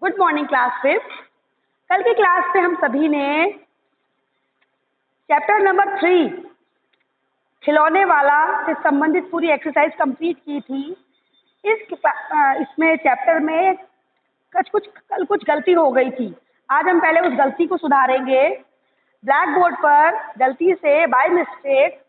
Good morning class fifth. कल की class में हम सभी ने चैप्टर नंबर 3 खिलौने वाला से संबंधित पूरी एक्सरसाइज कंप्लीट की थी। इसमें चैप्टर में कल कुछ गलती हो गई थी। आज हम पहले उस गलती को सुधारेंगे। ब्लैक बोर्ड पर गलती से बाय मिस्टेक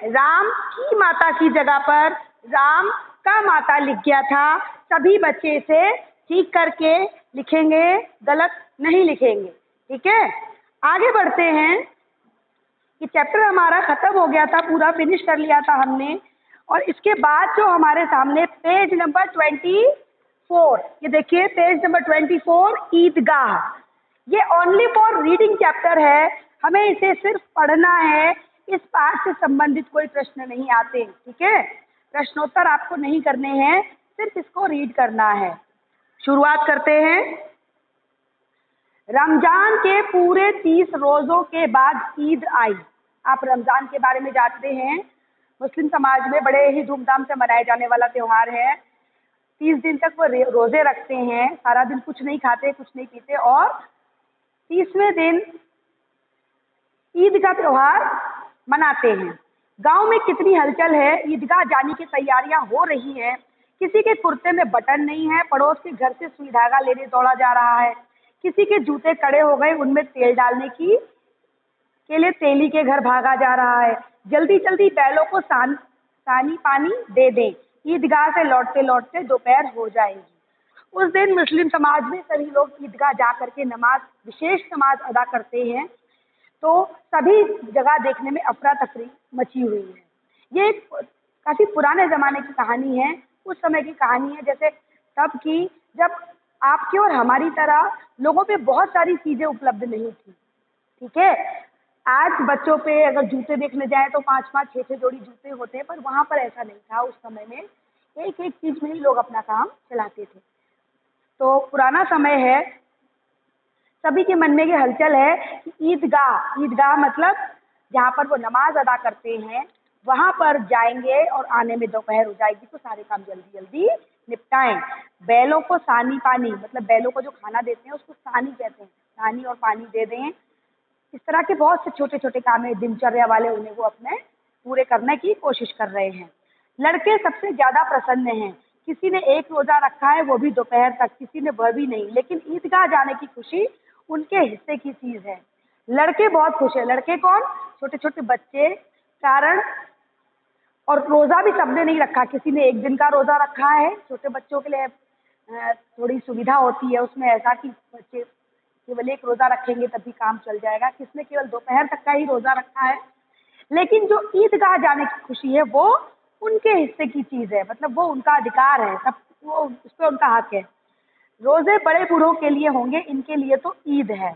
राम की माता की जगह पर राम का माता लिख गया था। सभी बच्चे इसे ठीक करके लिखेंगे, गलत नहीं लिखेंगे। ठीक है, आगे बढ़ते हैं कि चैप्टर हमारा खत्म हो गया था, पूरा फिनिश कर लिया था हमने। और इसके बाद जो हमारे सामने पेज नंबर 24, ये देखिए पेज नंबर 24 ईदगाह, ये ओनली फॉर रीडिंग चैप्टर है। हमें इसे सिर्फ पढ़ना है। इस पाठ से संबंधित कोई प्रश्न नहीं आते। ठीक है, प्रश्नोत्तर आपको नहीं करने हैं, सिर्फ इसको रीड करना है। शुरुआत करते हैं। रमजान के पूरे 30 रोजों के बाद ईद आई। आप रमजान के बारे में जानते हैं, मुस्लिम समाज में बड़े ही धूमधाम से मनाए जाने वाला त्योहार है। 30 दिन तक वो रोजे रखते हैं, सारा दिन कुछ नहीं खाते, कुछ नहीं पीते, और 30वें दिन ईद का त्योहार मनाते हैं। गांव में कितनी हलचल है, ईदगाह जाने की तैयारियां हो रही हैं। किसी के कुर्ते में बटन नहीं है, पड़ोस के घर से सुई धागा लेने दौड़ा जा रहा है। किसी के जूते कड़े हो गए, उनमें तेल डालने के लिए तेली के घर भागा जा रहा है। जल्दी जल्दी बैलों को सानी पानी दे दें, ईदगाह से लौटते लौटते दोपहर हो जाएगी। उस दिन मुस्लिम समाज में सभी लोग ईदगाह जा करके विशेष नमाज अदा करते हैं। तो सभी जगह देखने में अफरा तफरी मची हुई है। ये एक काफी पुराने जमाने की कहानी है, उस समय की कहानी है, जैसे तब की जब आपकी और हमारी तरह लोगों पे बहुत सारी चीजें उपलब्ध नहीं थी। ठीक है, आज बच्चों पे अगर जूते देखने जाए तो 5-5, 6-6 जोड़ी जूते होते हैं, पर वहां पर ऐसा नहीं था। उस समय में एक एक चीज में ही लोग अपना काम चलाते थे। तो पुराना समय है, सभी के मन में ये हलचल है कि ईदगाह मतलब जहाँ पर वो नमाज अदा करते हैं, वहां पर जाएंगे और आने में दोपहर हो जाएगी, तो सारे काम जल्दी जल्दी निपटाएं। बैलों को सानी पानी, मतलब बैलों को जो खाना देते हैं उसको सानी कहते हैं, सानी और पानी दे दें। इस तरह के बहुत से छोटे छोटे काम है दिनचर्या वाले, उन्हें वो अपने पूरे करने की कोशिश कर रहे हैं। लड़के सबसे ज्यादा प्रसन्न हैं। किसी ने एक रोजा रखा है, वो भी दोपहर तक, किसी ने वह भी नहीं, लेकिन ईदगाह जाने की खुशी उनके हिस्से की चीज है। लड़के बहुत खुश है। लड़के कौन? छोटे छोटे बच्चे। कारण, और रोजा भी सबने नहीं रखा, किसी ने एक दिन का रोजा रखा है। छोटे बच्चों के लिए थोड़ी सुविधा होती है उसमें, ऐसा कि बच्चे केवल एक रोजा रखेंगे तभी काम चल जाएगा। किसने केवल दोपहर तक का ही रोजा रखा है। लेकिन जो ईदगाह जाने की खुशी है वो उनके हिस्से की चीज है, मतलब वो उनका अधिकार है, सब वो उस पर उनका हक है। रोजे बड़े बूढ़ों के लिए होंगे, इनके लिए तो ईद है।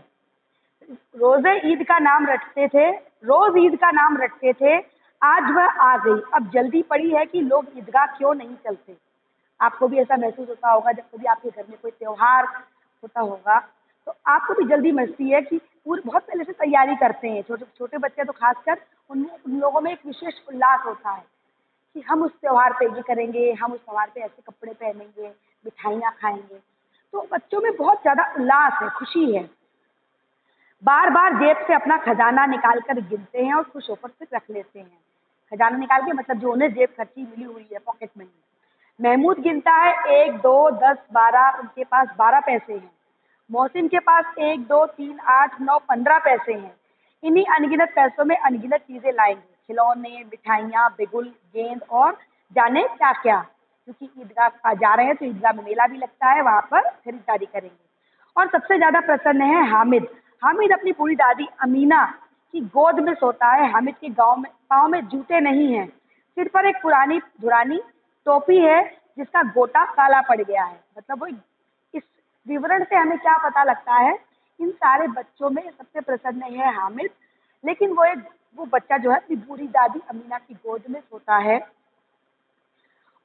रोजे ईद का नाम रटते थे, रोज ईद का नाम रटते थे, आज वह आ गई। अब जल्दी पड़ी है कि लोग ईदगाह क्यों नहीं चलते। आपको भी ऐसा महसूस होता होगा जब कभी आपके घर में कोई त्योहार होता होगा, तो आपको भी जल्दी मचती है कि पूरी बहुत पहले से तैयारी करते हैं। छोटे छोटे बच्चे तो खासकर, उन लोगों में एक विशेष उल्लास होता है कि हम उस त्योहार पे ये करेंगे, हम उस त्योहार पे ऐसे कपड़े पहनेंगे, मिठाइयाँ खाएंगे। तो बच्चों में बहुत ज्यादा उल्लास है, खुशी है। बार बार जेब से अपना खजाना निकाल कर गिनते हैं और खुश होकर फिर रख लेते हैं। खजाना निकाल के मतलब जो उन्हें जेब खर्ची मिली हुई है, पॉकेट मनी। महमूद गिनता है 1, 2, 10, 12, उनके पास 12 पैसे हैं। मोहसिन के पास 1, 2, 3, 8, 9, 15 पैसे हैं। इन्हीं अनगिनत पैसों में अनगिनत चीजें लाएंगे, खिलौने, मिठाइयाँ, बिगुल, गेंद और जाने क्या क्या। क्योंकि ईदगाह जा रहे हैं तो ईदगाह में मेला भी लगता है, वहां पर खरीदारी करेंगे। और सबसे ज्यादा प्रसन्न है हामिद। हामिद अपनी बूढ़ी दादी अमीना की गोद में सोता है। हामिद के पाँव में जूते नहीं हैं, सिर पर एक पुरानी धुरानी टोपी है जिसका गोटा काला पड़ गया है। मतलब वो, इस विवरण से हमें क्या पता लगता है, इन सारे बच्चों में सबसे प्रसन्न है हामिद, लेकिन वो एक वो बच्चा जो है अपनी बूढ़ी दादी अमीना की गोद में सोता है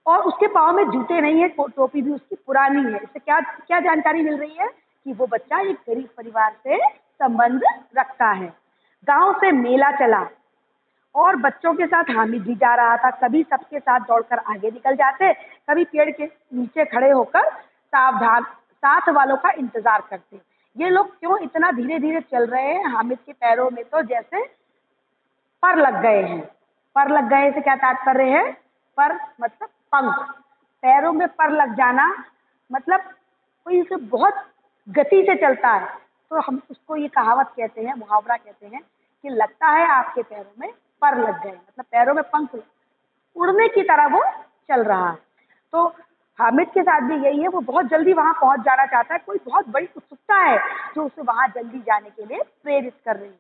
और उसके पाँव में जूते नहीं है, टोपी भी उसकी पुरानी है। इससे क्या क्या जानकारी मिल रही है कि वो बच्चा एक गरीब परिवार से संबंध रखता है। गांव से मेला चला और बच्चों के साथ हामिद भी जा रहा था। कभी सबके साथ दौड़कर आगे निकल जाते, कभी पेड़ के नीचे खड़े होकर सावधान साथ वालों का इंतजार करते। ये लोग क्यों इतना धीरे धीरे चल रहे हैं? हामिद के पैरों में तो जैसे पर लग गए हैं। पर लग गए से क्या तात्पर्य है? पर मतलब पंख। पैरों में पर लग जाना मतलब कोई इसे बहुत गति से चलता है तो हम उसको ये कहावत कहते हैं, मुहावरा कहते हैं कि लगता है आपके पैरों में पर लग गए, मतलब पैरों में पंख, उड़ने की तरह वो चल रहा है। तो हामिद के साथ भी यही है, वो बहुत जल्दी वहां पहुंच जाना चाहता है। कोई बहुत बड़ी उत्सुकता है जो उसे वहां जल्दी जाने के लिए प्रेरित कर रही है।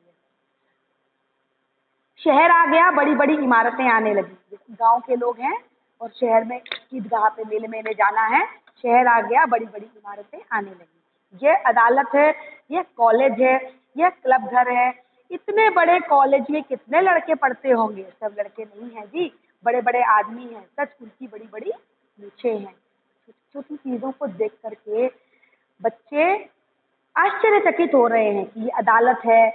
शहर आ गया, बड़ी बड़ी इमारतें आने लगी। गांव के लोग हैं और शहर में ईदगाह पे मेले मेले जाना है। शहर आ गया, बड़ी बड़ी इमारतें आने लगी। ये अदालत है, ये कॉलेज है, ये क्लब घर है। इतने बड़े कॉलेज में कितने लड़के पढ़ते होंगे? सब लड़के नहीं हैं जी, बड़े बड़े आदमी हैं। सच उनकी बड़ी बड़ी मूछें हैं। छोटी छोटी चीजों को देख करके बच्चे आश्चर्यचकित हो रहे हैं कि ये अदालत है,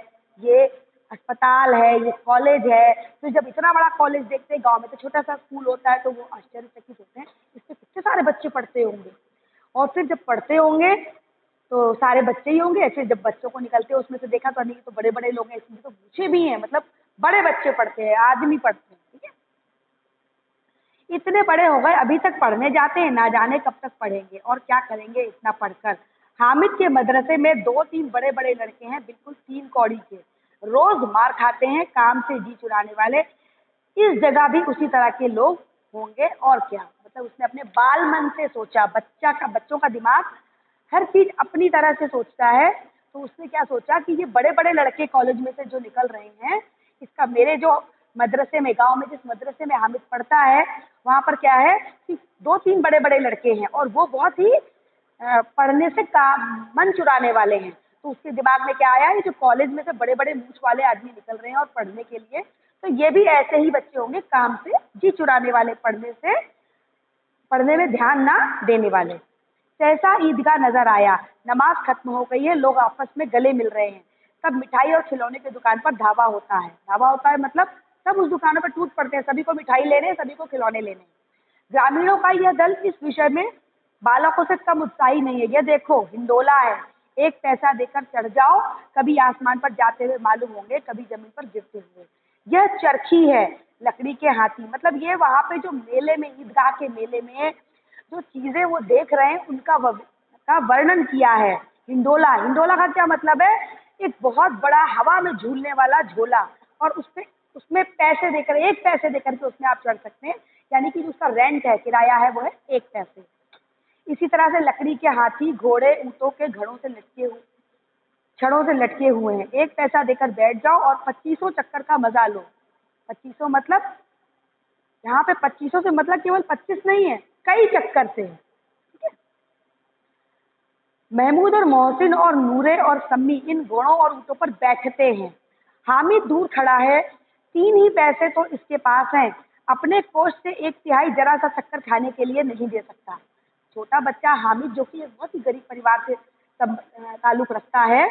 ये अस्पताल है, ये कॉलेज है। तो जब इतना बड़ा कॉलेज देखते हैं, गांव में तो छोटा सा स्कूल होता है, तो वो आश्चर्यचकित होते हैं इसमें कितने सारे बच्चे पढ़ते होंगे। और फिर जब पढ़ते होंगे तो सारे बच्चे ही होंगे। फिर जब बच्चों को निकलते हैं उसमें से देखा तो नहीं, तो बड़े बड़े लोग हैं, इसमें तो बूढ़े भी हैं, मतलब बड़े बच्चे पढ़ते हैं, आदमी पढ़ते हैं। ठीक है, इतने बड़े हो गए, अभी तक पढ़ने जाते हैं, ना जाने कब तक पढ़ेंगे और क्या करेंगे इतना पढ़कर। हामिद के मदरसे में दो तीन बड़े बड़े लड़के हैं, बिल्कुल तीन कौड़ी के, रोज मार खाते हैं, काम से जी चुराने वाले। इस जगह भी उसी तरह के लोग होंगे और क्या। मतलब उसने अपने बाल मन से सोचा। बच्चों का दिमाग हर चीज अपनी तरह से सोचता है। तो उसने क्या सोचा कि ये बड़े बड़े लड़के कॉलेज में से जो निकल रहे हैं, इसका मेरे जो मदरसे में, गांव में जिस मदरसे में हामिद पढ़ता है, वहां पर क्या है कि दो तीन बड़े बड़े लड़के हैं और वो बहुत ही पढ़ने से काम मन चुराने वाले हैं। तो उसके दिमाग में क्या आया, ये जो कॉलेज में से बड़े बड़े मूछ वाले आदमी निकल रहे हैं और पढ़ने के लिए, तो ये भी ऐसे ही बच्चे होंगे, काम से जी चुराने वाले, पढ़ने में ध्यान ना देने वाले। सहसा ईदगाह नजर आया। नमाज खत्म हो गई है, लोग आपस में गले मिल रहे हैं। तब मिठाई और खिलौने की दुकान पर धावा होता है। धावा होता है मतलब सब उस दुकानों पर टूट पड़ते हैं, सभी को मिठाई लेने, सभी को खिलौने लेने। ग्रामीणों का यह दल इस विषय में बालकों से कम उत्साही नहीं है। यह देखो हिंडोला है, एक पैसा देकर चढ़ जाओ, कभी आसमान पर जाते हुए मालूम होंगे, कभी जमीन पर गिरते हुए। यह चरखी है, लकड़ी के हाथी। मतलब ये वहां पे जो मेले में, ईदगाह के मेले में जो चीजें वो देख रहे हैं उनका का वर्णन किया है। हिंडोला, हिंडोला का क्या मतलब है? एक बहुत बड़ा हवा में झूलने वाला झोला, और उसमें पैसे देकर, एक पैसे देकर के उसमें आप चढ़ सकते हैं, यानी कि उसका रेंट है, किराया है, वो है एक पैसे। इसी तरह से लकड़ी के हाथी, घोड़े ऊंटों के छड़ों से लटके हुए हैं। एक पैसा देकर बैठ जाओ और 2500 चक्कर का मजा लो। 2500 मतलब, यहाँ पे 2500 से मतलब केवल 25 नहीं है, कई चक्कर से है। ठीक है, महमूद और मोहसिन और नूरे और सम्मी इन घोड़ों और ऊँटों पर बैठते हैं। हामिद दूर खड़ा है, 3 ही पैसे तो इसके पास हैं, अपने कोष से 1/3 जरा सा चक्कर खाने के लिए नहीं दे सकता। छोटा बच्चा हामिद, जो कि एक बहुत ही गरीब परिवार से ताल्लुक रखता है,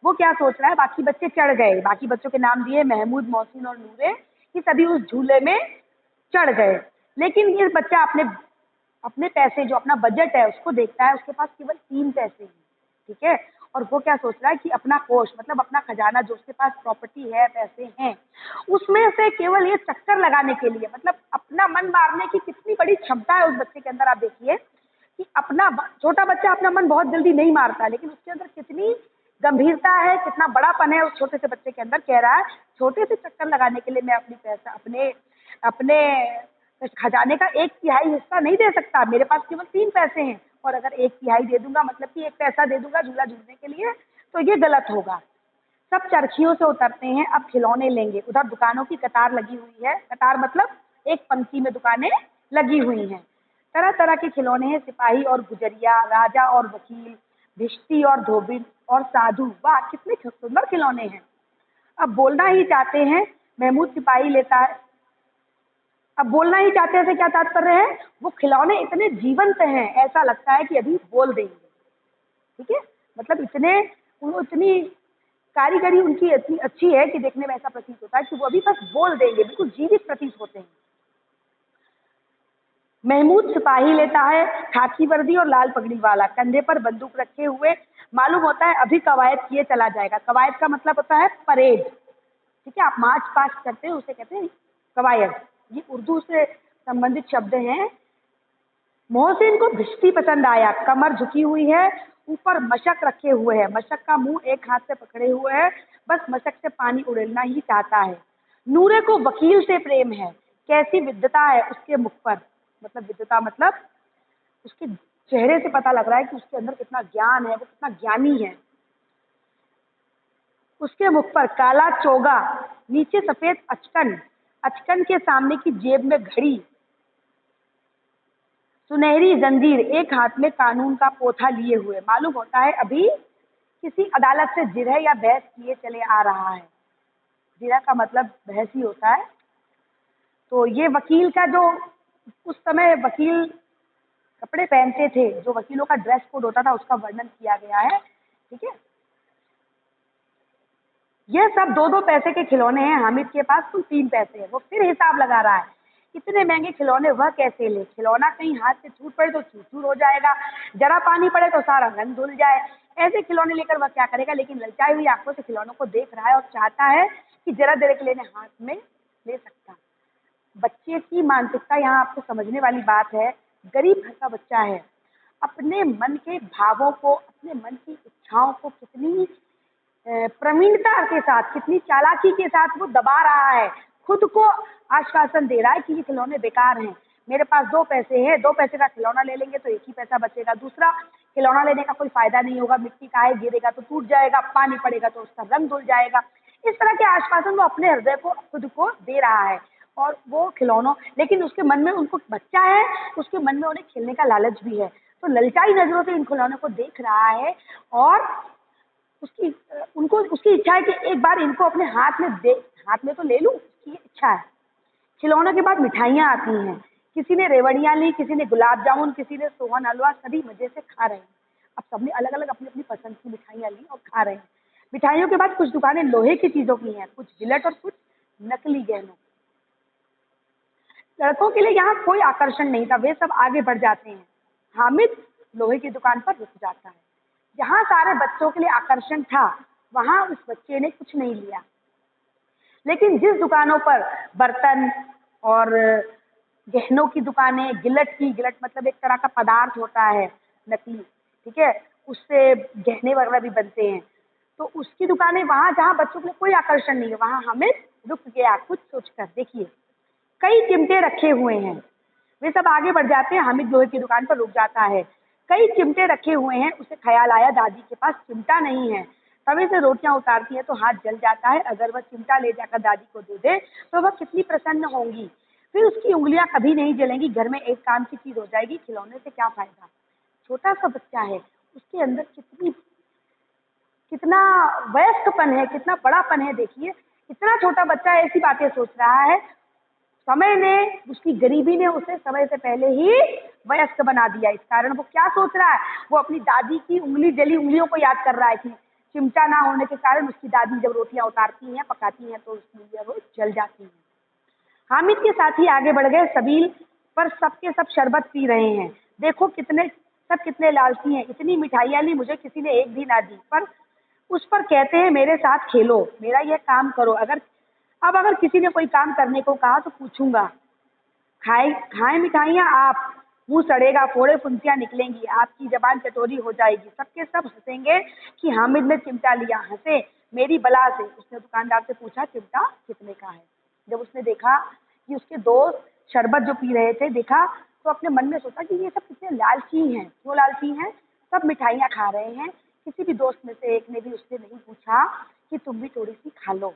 वो क्या सोच रहा है, बाकी बच्चे चढ़ गए, बाकी बच्चों के नाम दिए महमूद, मोहसिन और नूरे, कि सभी उस झूले में चढ़ गए। लेकिन ये बच्चा अपने अपने पैसे, जो अपना बजट है, उसको देखता है, उसके पास केवल 3 पैसे हैं। ठीक है, और वो क्या सोच रहा है कि अपना कोष, मतलब अपना खजाना, जो उसके पास प्रॉपर्टी है, पैसे हैं, उसमें से केवल ये चक्कर लगाने के लिए, मतलब अपना मन मारने की कितनी बड़ी क्षमता है उस बच्चे के अंदर। आप देखिए कि छोटा बच्चा अपना मन बहुत जल्दी नहीं मारता, लेकिन उसके अंदर कितनी गंभीरता है, कितना बड़ापन है उस छोटे से बच्चे के अंदर। कह रहा है छोटे से चक्कर लगाने के लिए मैं अपने अपने खजाने का 1/3 हिस्सा नहीं दे सकता, मेरे पास केवल 3 पैसे हैं, और अगर 1/3 दे दूंगा, मतलब कि 1 पैसा दे दूंगा झूला झूलने के लिए, तो ये गलत होगा। सब चरखियों से उतरते हैं, अब खिलौने लेंगे। उधर दुकानों की कतार लगी हुई है, कतार मतलब एक पंक्ति में दुकानें लगी हुई हैं। तरह तरह के खिलौने हैं, सिपाही और गुजरिया, राजा और वकील, भिश्ती और धोबिन और साधु। वाह, कितने सुंदर खिलौने हैं। अब बोलना ही चाहते हैं, महमूद सिपाही लेता है। अब बोलना ही चाहते हैं, से क्या तात्पर्य है, वो खिलौने इतने जीवंत हैं, ऐसा लगता है कि अभी बोल देंगे। ठीक है, मतलब इतनी कारीगरी उनकी इतनी अच्छी है कि देखने में ऐसा प्रतीत होता है कि वो अभी बस बोल देंगे, बिल्कुल जीवित प्रतीत होते हैं। महमूद सिपाही लेता है, खाकी वर्दी और लाल पगड़ी वाला, कंधे पर बंदूक रखे हुए, मालूम होता है अभी कवायद किए चला जाएगा। कवायद का मतलब होता है परेड। ठीक है, आप मार्च पास्ट करते हैं उसे कहते हैं कवायद। ये उर्दू से संबंधित शब्द हैं। मोहसिन को भिश्ती पसंद आया, कमर झुकी हुई है, ऊपर मशक रखे हुए है, मशक का मुंह एक हाथ से पकड़े हुए है, बस मशक से पानी उड़ेलना ही चाहता है। नूरे को वकील से प्रेम है, कैसी विद्वता है उसके मुख पर, मतलब विद्वता मतलब उसके चेहरे से पता लग रहा है कि उसके अंदर कितना ज्ञान है, वो कितना ज्ञानी है। उसके मुख पर काला चोगा, नीचे सफेद अचकन, अचकन के सामने की जेब में घड़ी, सुनहरी जंजीर, एक हाथ में कानून का पोथा लिए हुए, मालूम होता है अभी किसी अदालत से जिरह या बहस किए चले आ रहा है। जिरह का मतलब बहस ही होता है। तो ये वकील का जो उस समय वकील कपड़े पहनते थे, जो वकीलों का ड्रेस कोड होता था, उसका वर्णन किया गया है। ठीक है, ये सब दो दो पैसे के खिलौने हैं, हामिद के पास कुल 3 पैसे हैं। वो फिर हिसाब लगा रहा है, इतने महंगे खिलौने वह कैसे ले, खिलौना कहीं हाथ से छूट पड़े तो चूर चूर हो जाएगा, जरा पानी पड़े तो सारा रंग धुल जाए, ऐसे खिलौने लेकर वह क्या करेगा। लेकिन ललचाई हुई आंखों से खिलौनों को देख रहा है और चाहता है कि जरा देर के लिए हाथ में ले सकता। बच्चे की मानसिकता यहाँ आपको समझने वाली बात है। गरीब घर का बच्चा है, अपने मन के भावों को, अपने मन की इच्छाओं को कितनी प्रवीणता के साथ, कितनी चालाकी के साथ वो दबा रहा है, खुद को आश्वासन दे रहा है कि ये खिलौने बेकार हैं, मेरे पास 2 पैसे हैं, 2 पैसे का खिलौना ले लेंगे तो 1 ही पैसा बचेगा, दूसरा खिलौना लेने का कोई फायदा नहीं होगा, मिट्टी का है, गिरेगा तो टूट जाएगा, पानी पड़ेगा तो उसका रंग धुल जाएगा। इस तरह के आश्वासन वो अपने हृदय को, खुद को दे रहा है। और वो खिलौनों, लेकिन उसके मन में, उनको बच्चा है, उसके मन में उन्हें खेलने का लालच भी है, तो ललचाई नजरों से इन खिलौनों को देख रहा है। और उसकी इच्छा है कि एक बार इनको अपने हाथ में तो ले लूं, उसकी इच्छा है। खिलौनों के बाद मिठाइयाँ आती हैं, किसी ने रेवड़ियाँ ली, किसी ने गुलाब जामुन, किसी ने सोहन हलवा, सभी मजे से खा रहे हैं। अब सबने अलग अलग अपनी अपनी पसंद की मिठाइयाँ ली और खा रहे हैं। मिठाइयों के बाद कुछ दुकानें लोहे की चीजों की हैं, कुछ जिलेट और कुछ नकली गहनों। लड़कों के लिए यहाँ कोई आकर्षण नहीं था, वे सब आगे बढ़ जाते हैं। हामिद लोहे की दुकान पर रुक जाता है। जहाँ सारे बच्चों के लिए आकर्षण था, वहाँ उस बच्चे ने कुछ नहीं लिया। लेकिन जिस दुकानों पर बर्तन और गहनों की दुकानें, गिलट मतलब एक तरह का पदार्थ होता है नकली, ठीक है, उससे गहने वगैरह भी बनते हैं, तो उसकी दुकानें, वहाँ जहाँ बच्चों के लिए कोई आकर्षण नहीं है, वहाँ हामिद रुक गया कुछ सोचकर। देखिए, कई चिमटे रखे हुए हैं, वे सब आगे बढ़ जाते हैं, हामिद लोहे की दुकान पर रुक जाता है। कई चिमटे रखे हुए हैं, उसे ख्याल आया दादी के पास चिमटा नहीं है, तवे से रोटियां उतारती है तो हाथ जल जाता है, अगर वह चिमटा ले जाकर दादी को दे दे तो वह कितनी प्रसन्न होंगी, फिर उसकी उंगलियां कभी नहीं जलेंगी, घर में एक काम की चीज हो जाएगी, खिलौने से क्या फायदा। छोटा सा बच्चा है, उसके अंदर कितना वयस्कपन है, कितना बड़ापन है। देखिए, इतना छोटा बच्चा ऐसी बातें सोच रहा है। समय ने, उसकी गरीबी ने उसे समय से पहले ही वयस्क बना दिया। इस कारण वो क्या सोच रहा है, वो अपनी दादी की जली उंगलियों को याद कर रहा है कि चिमटा ना होने के कारण उसकी दादी जब रोटियां उतारती हैं, पकाती हैं, तो उसकी उंगलियां वो जल जाती हैं। हामिद के साथी आगे बढ़ गए, सबील पर सबके सब शरबत पी रहे हैं। देखो कितने लालची हैं, इतनी मिठाइयाँ ली, मुझे किसी ने एक भी ना दी, पर उस पर कहते हैं मेरे साथ खेलो, मेरा यह काम करो। अगर किसी ने कोई काम करने को कहा तो पूछूंगा, खाए मिठाइयाँ आप, मुंह सड़ेगा, फोड़े फुंसियाँ निकलेंगी, आपकी जबान चटोरी हो जाएगी। सबके सब हंसेंगे कि हामिद ने चिमटा लिया, हंसे मेरी बला से। उसने दुकानदार से पूछा चिमटा कितने का है। जब उसने देखा कि उसके दोस्त शरबत जो पी रहे थे, देखा तो अपने मन में सोचा कि ये सब कितने लालची हैं। क्यों लालची हैं, सब मिठाइयाँ खा रहे हैं, किसी भी दोस्त में से एक ने भी उससे नहीं पूछा कि तुम भी थोड़ी सी खा लो,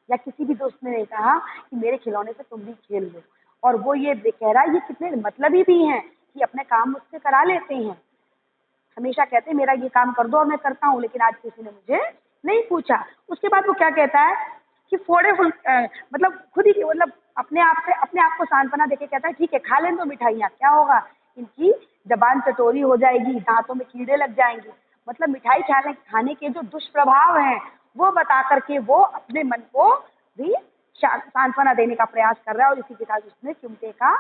या किसी भी दोस्त ने नहीं कहा कि मेरे खिलौने से तुम भी खेल लो। और वो ये कह रहा है, ये कितने मतलबी भी हैं कि अपने काम मुझसे करा लेते हैं, हमेशा कहते हैं मेरा ये काम कर दो और मैं करता हूँ, लेकिन आज किसी ने मुझे नहीं पूछा। उसके बाद वो क्या कहता है कि मतलब खुद ही मतलब अपने आप को सांत्वना देके कहता है ठीक है खा लें तो मिठाइयाँ, क्या होगा इनकी जबान चटोरी हो जाएगी, दांतों में कीड़े लग जाएंगे। मतलब मिठाई खाने के जो दुष्प्रभाव हैं वो बता करके वो अपने मन को भी सांत्वना देने का प्रयास कर रहा है। और इसी के साथ उसने चिमटे का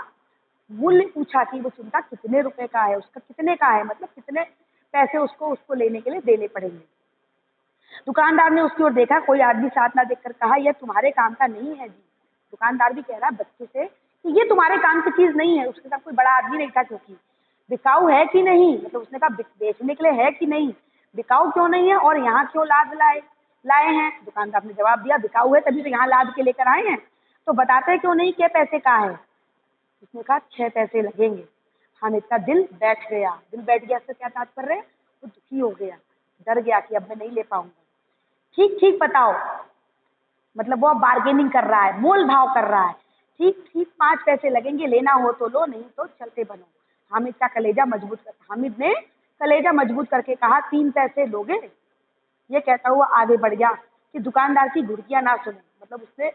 मूल्य पूछा कि वो चिमटा कितने रुपए का है, उसका कितने का है, मतलब कितने पैसे उसको उसको लेने के लिए देने पड़ेंगे। दुकानदार ने उसकी ओर देखा, कोई आदमी साथ ना देखकर कहा यह तुम्हारे काम का नहीं है जी। दुकानदार भी कह रहा है बच्चे से कि ये तुम्हारे काम की चीज नहीं है। उसके साथ कोई बड़ा आदमी नहीं था, क्योंकि बिकाऊ है कि नहीं, मतलब उसने कहा बेचने के लिए है कि नहीं, बिकाऊ क्यों नहीं है और यहाँ क्यों लाद लाए लाए हैं। दुकानदार ने जवाब दिया बिकाऊ है तभी तो यहाँ लाद के लेकर आए हैं, तो बताते क्यों नहीं क्या पैसे का है। उसने कहा 6 पैसे लगेंगे। हामिद का दिल बैठ गया। दिल बैठ गया से क्या तात्पर्य है, वो दुखी हो गया, डर गया कि अब मैं नहीं ले पाऊंगा। ठीक ठीक बताओ, मतलब वो बार्गेनिंग कर रहा है, मोल भाव कर रहा है। ठीक ठीक 5 पैसे लगेंगे, लेना हो तो लो, नहीं तो चलते बनो। हामिद ने कलेजा मजबूत करके कहा 3 पैसे लोगे। ये कहता हुआ आगे बढ़ गया कि दुकानदार की घुड़कियां ना सुने। मतलब उसने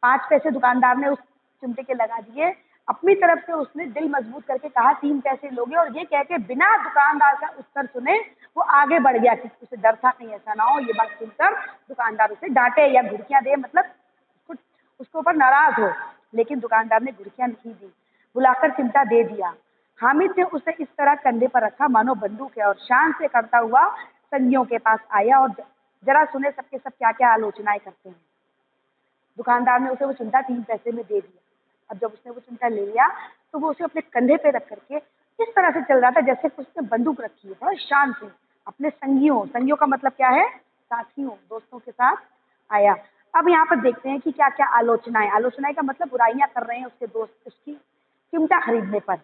5 पैसे दुकानदार ने उस चिमटे के लगा दिए, अपनी तरफ से उसने दिल मजबूत करके कहा 3 पैसे लोगे, और ये कह के बिना दुकानदार का उत्तर सुने वो आगे बढ़ गया कि उसे डर था कहीं ऐसा ना हो ये बात सुनकर दुकानदार उसे डांटे या घुड़कियां दे, मतलब उसके ऊपर नाराज हो। लेकिन दुकानदार ने घुड़कियां नहीं दी, बुलाकर चिमटा दे दिया। हामिद ने उसे इस तरह कंधे पर रखा मानो बंदूक है, और शान से करता हुआ संगियों के पास आया और जरा सुने सबके सब क्या क्या आलोचनाएं करते हैं। दुकानदार ने उसे वो चिमटा 3 पैसे में दे दिया। अब जब उसने वो चिमटा ले लिया तो वो उसे अपने कंधे पे रख करके इस तरह से चल रहा था जैसे उसने बंदूक रखी है, बड़ा शान से अपने संगियों का मतलब क्या है, साथियों दोस्तों के साथ आया। अब यहाँ पर देखते हैं कि क्या क्या आलोचनाएं का मतलब बुराइयां कर रहे हैं उसके दोस्त उसकी चिमटा खरीदने पर।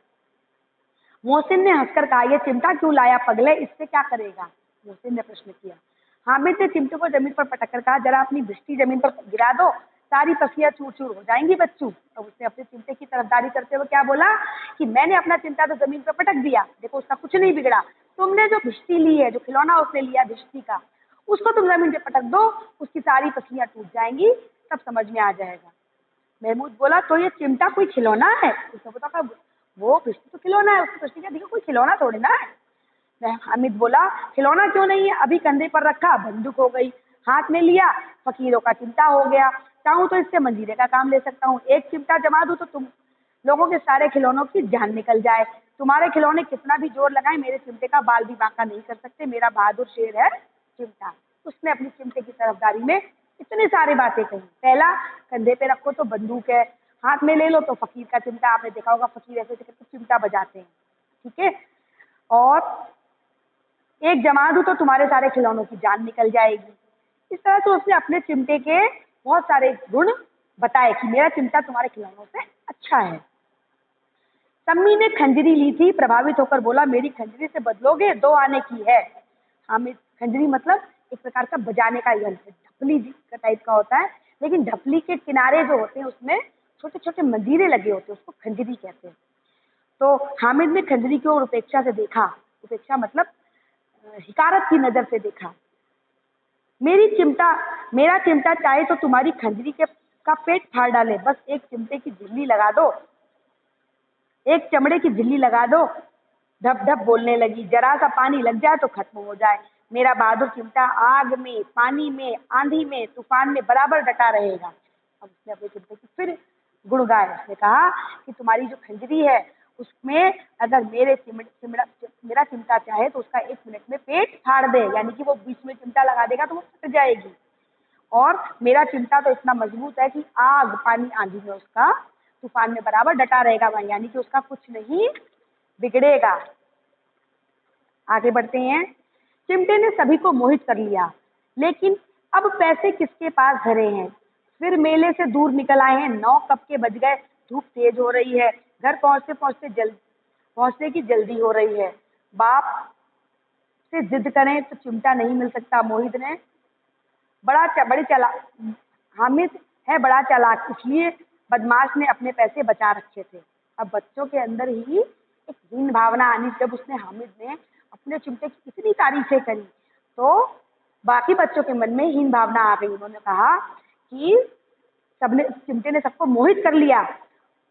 मोहसिन ने हंसकर कहा यह चिमटा क्यों लाया पगले, इससे क्या करेगा। मोहसिन ने प्रश्न किया। हामिद ने चिमटे को जमीन पर पटक कर कहा जरा अपनी भिष्टी जमीन पर गिरा दो, सारी पसलियां चूर चूर हो जाएंगी बच्चों। अब उसने अपने चिमटे की तरफदारी करते हुए क्या बोला कि मैंने अपना चिमटा तो जमीन पर पटक दिया, देखो उसका कुछ नहीं बिगड़ा। तुमने जो भिष्टी ली है, जो खिलौना उसने लिया भिष्टी का, उसको तुम जमीन पर पटक दो, उसकी सारी पसलियां टूट जाएंगी, तब समझ में आ जाएगा। महमूद बोला तो ये चिमटा कोई खिलौना है। उसने बताया वो भिष्टी तो खिलौना है, उसकी भिष्टी क्या देखो कोई खिलौना थोड़ी ना है। हामिद बोला खिलौना क्यों नहीं है, अभी कंधे पर रखा बंदूक हो गई, हाथ में लिया फकीरों का चिमटा हो गया, चाहूं तो इससे मंजीरे का काम ले सकता हूँ। एक चिमटा जमा दूं तो तुम लोगों के सारे खिलौनों की जान निकल जाए। तुम्हारे खिलौने कितना भी जोर लगाए मेरे चिमटे का बाल भी बांका नहीं कर सकते, मेरा बहादुर शेर है चिमटा। उसने अपनी चिमटे की तरफदारी में इतनी सारी बातें कही। पहला, कंधे पे रखो तो बंदूक है, हाथ में ले लो तो फकीर का चिमटा, आपने देखा होगा फकीर ऐसे करके चिमटा बजाते हैं, ठीक है। और एक जमा दूं तो तुम्हारे सारे खिलौनों की जान निकल जाएगी। इस तरह से उसने अपने चिमटे के बहुत सारे गुण बताए कि मेरा चिमटा तुम्हारे खिलौनों से अच्छा है। सम्मी ने खंजरी ली थी, प्रभावित होकर बोला मेरी खंजरी से बदलोगे, 2 आने की है। हामिद, खंजरी मतलब एक प्रकार का बजाने का यंत्र, ढपली का टाइप का होता है, लेकिन ढपली के किनारे जो होते हैं उसमें छोटे छोटे मंजीरे लगे होते हैं, उसको खंजरी कहते हैं। तो हामिद ने खंजरी की ओर उपेक्षा से देखा, उपेक्षा मतलब हिकारत की नजर से देखा। मेरा चिमटा चाहे तो तुम्हारी खंजरी के का पेट फाड़ डाले, बस एक चिमटे की झिल्ली लगा दो, एक चमड़े की झिल्ली लगा दो। ढप ढप बोलने लगी, जरा सा पानी लग जाए तो खत्म हो जाए। मेरा बहादुर चिमटा आग में, पानी में, आंधी में, तूफान में बराबर डटा रहेगा। अब उसने अपने चिमटे की फिर गुण गाए। उसने कहा कि तुम्हारी जो खंजरी है उसमें अगर मेरा चिमटा चाहे तो उसका 1 मिनट में पेट फाड़ दे, यानी कि वो बीच में चिमटा लगा देगा तो वो फट जाएगी। और मेरा चिमटा तो इतना मजबूत है कि आग, पानी, आंधी में उसका, तूफान में बराबर डटा रहेगा वहां, यानी कि उसका कुछ नहीं बिगड़ेगा। आगे बढ़ते हैं। चिमटे ने सभी को मोहित कर लिया, लेकिन अब पैसे किसके पास धरे हैं। फिर मेले से दूर निकल आए हैं, 9 कब के बज गए, धूप तेज हो रही है, घर पहुंचने की जल्दी हो रही है। बाप से जिद करें तो चिमटा नहीं मिल सकता। मोहित ने बड़ी चालाक, हामिद है बड़ा चालाक, इसलिए बदमाश ने अपने पैसे बचा रखे थे। अब बच्चों के अंदर ही एक हीन भावना आनी, जब उसने हामिद ने अपने चिमटे की इतनी तारीफें करी तो बाकी बच्चों के मन में हीन भावना आ गई। उन्होंने कहा कि सबने चिमटे ने सबको मोहित कर लिया,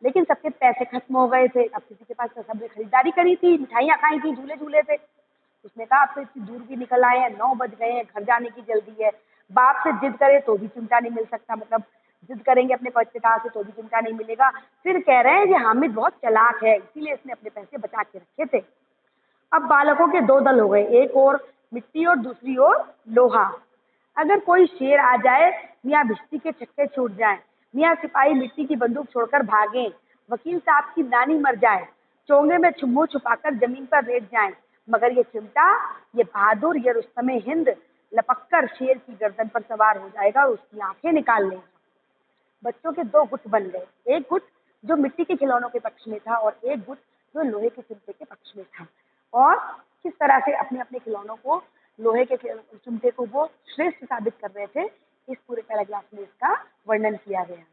लेकिन सबके पैसे खत्म हो गए थे। अब किसी के पास, तो सबने खरीदारी करी थी, मिठाइयाँ खाई थी, झूले झूले थे। उसने कहा अब तो इतनी दूर भी निकल आए हैं, 9 बज गए हैं, घर जाने की जल्दी है। बाप से जिद करे तो भी चिमटा नहीं मिल सकता, मतलब जिद करेंगे अपने पिता से तो भी चिमटा नहीं मिलेगा। फिर कह रहे हैं कि हामिद बहुत चालाक है, इसीलिए इसने अपने पैसे बचा के रखे थे। अब बालकों के 2 दल हो गए, एक और मिट्टी और दूसरी ओर लोहा। अगर कोई शेर आ जाए, मियाँ भिश्ती के छक्के छूट जाएं, मियाँ सिपाही मिट्टी की बंदूक छोड़कर भागें, वकील साहब की नानी मर जाए, चोंगे में मुंह छुपाकर जमीन पर लेट जाएं, मगर ये चिमटा, ये बहादुर, ये रुस्तमे हिंद लपक कर शेर की गर्दन पर सवार हो जाएगा और उसकी आंखें निकाल लेगा। बच्चों के 2 गुट बन गए, एक गुट जो मिट्टी के खिलौनों के पक्ष में था और एक गुट जो लोहे के चिमटे के पक्ष में था। और किस तरह से अपने अपने खिलौनों को, लोहे के चिमटे को वो श्रेष्ठ साबित कर रहे थे, इस पूरे पैराग्राफ में इसका वर्णन किया गया है।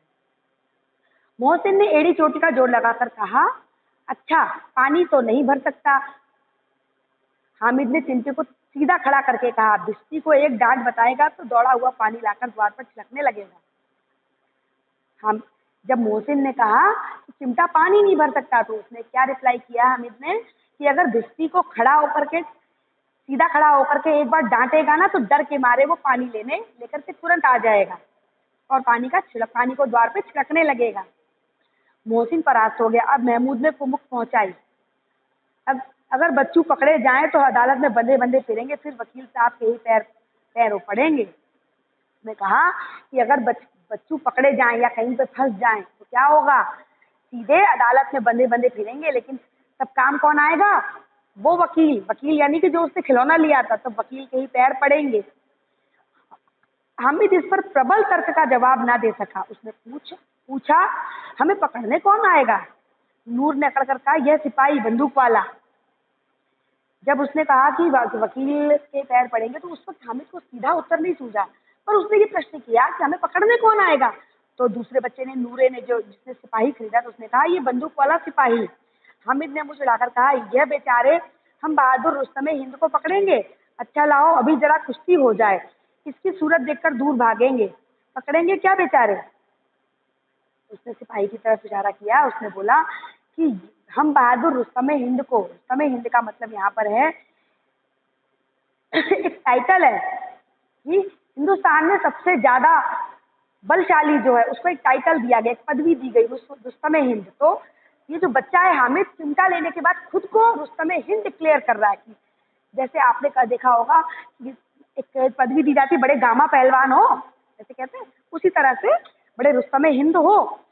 मोहसिन ने एड़ी चोटी का जोड़ लगाकर कहा, अच्छा पानी तो नहीं भर सकता। हामिद ने चिमटे को सीधा खड़ा करके कहा, भिश्ती को एक डांट बताएगा तो दौड़ा हुआ पानी लाकर द्वार पर छिड़कने लगेगा। हम जब मोहसिन ने कहा कि चिमटा पानी नहीं भर सकता, तो उसने क्या रिप्लाई किया हामिद ने, कि अगर भिश्ती को सीधा खड़ा होकर के एक बार डांटेगा ना, तो डर के मारे वो पानी लेकर के तुरंत आ जाएगा और पानी को द्वार पे छिड़कने लगेगा। मोहसिन परास्त हो गया। अब महमूद ने कुमुक पहुंचाई, अगर बच्चू पकड़े जाएं तो अदालत में बंधे बंधे फिरेंगे, फिर वकील साहब के ही पैरों पड़ेंगे। उसने कहा कि अगर बच्चू पकड़े जाएं या कहीं पे फंस जाएं तो क्या होगा, सीधे अदालत में बंधे बंधे फिरेंगे, लेकिन तब काम कौन आएगा, वो वकील यानी कि जो उसने खिलौना लिया था, तब वकील के ही पैर पड़ेंगे। हामिद इस पर प्रबल तर्क का जवाब ना दे सका। उसने पूछा, हमें पकड़ने कौन आएगा? नूर ने अकड़ कर कहा, यह सिपाही बंदूक वाला। जब उसने कहा कि वकील के पैर पड़ेंगे, तो उस वक्त हामिद को सीधा उत्तर नहीं सूझा, पर उसने ये प्रश्न किया कि हमें पकड़ने कौन आएगा? तो दूसरे बच्चे ने, नूरे ने, जिसने सिपाही खरीदा, तो उसने कहा, ये बंदूक वाला सिपाही। हामिद ने मुझे लाकर कहा, यह बेचारे हम बहादुर रुस्तमे हिंद को पकड़ेंगे। अच्छा लाओ, अभी जरा कुश्ती हो जाए, इसकी सूरत देखकर दूर भागेंगे। पकड़ेंगे क्या बेचारे? उसने सिपाही की तरफ इशारा किया। उसने बोला कि हम बहादुर रुस्तमे हिंद का मतलब यहाँ पर है एक टाइटल है कि हिंदुस्तान में सबसे ज्यादा बलशाली जो है उसको एक टाइटल दिया गया, एक पदवी दी गई, रुस्तमे हिंद। तो ये जो बच्चा है हामिद, चिमटा लेने के बाद खुद को रुस्तमे हिंद डिक्लेयर कर रहा है कि जैसे आपने देखा होगा कि एक पदवी दी जाती, बड़े गामा पहलवान हो, जैसे कहते हैं, उसी तरह से बड़े रुस्तमे हिंद हो।